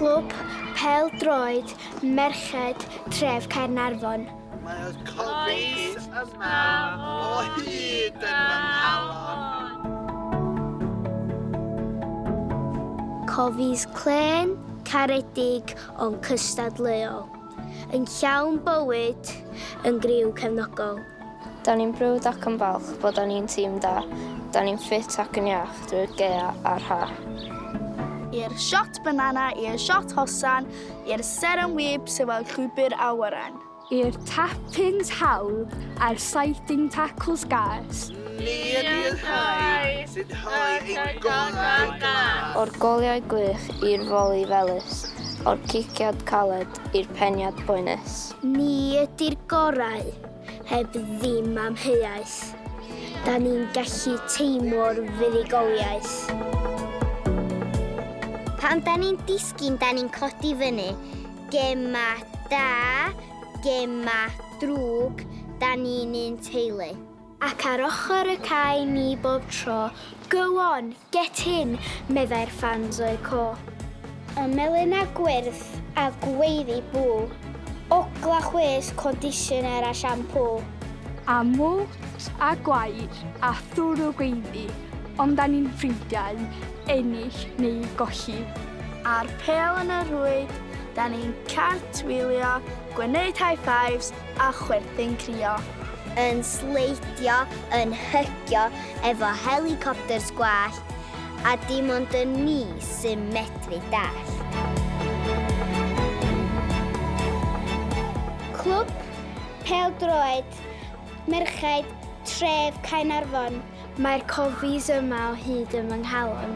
Clwb pêl-droed merched tref Caernarfon. Mae'r cofis yma o hyd yn fy nghalon. Cofis clen, caredig ond cystadleuol, yn llawn bywyd, yn griw cefnogol. Da ni'n brwd ac yn falch bod ni'n tîm da. Da ni'n ffit ac yn iach drwy'r gaea a'r ha. I'r shot banana, i'r shot hosan, i'r seren wyb sydd fel llwybr awyren. I'r tappings hawdd a'r sighting tackles gas. Ni'n rhai sydd hoi ein gorau glas. O'r goliau gwych i'r foli felys, o'r ciciad caled i'r peniad boenus. Ni ydy'r gorau, heb ddim amheuaeth. Da ni'n gallu teimlo'r fuddugoliaeth. Pan da ni'n disgyn, da ni'n codi fyny. Gema da, gema drwg, da ni'n un teulu. Ac ar ochr y cae ni bob tro, go on, get in, meddai'r fans o'i co. Y melyn a gwyrdd a gweiddi bw, ogla chwys, conditioner a siampw. A mwt a gwair a thwrw gweiddi, ond da ni'n ffrindiau, ennill neu golli. A'r pêl yn y rwyd, da ni'n cartwylio, gwneud high fives a chwerthin crio. Yn sleidio, yn hygio efo helicopters gwall, a dim ond yn ni sy'n medru dall. Clwb pêl-droed merched tref Caernarfon. Mae'r cofis yma o hyd ym yng nghalon.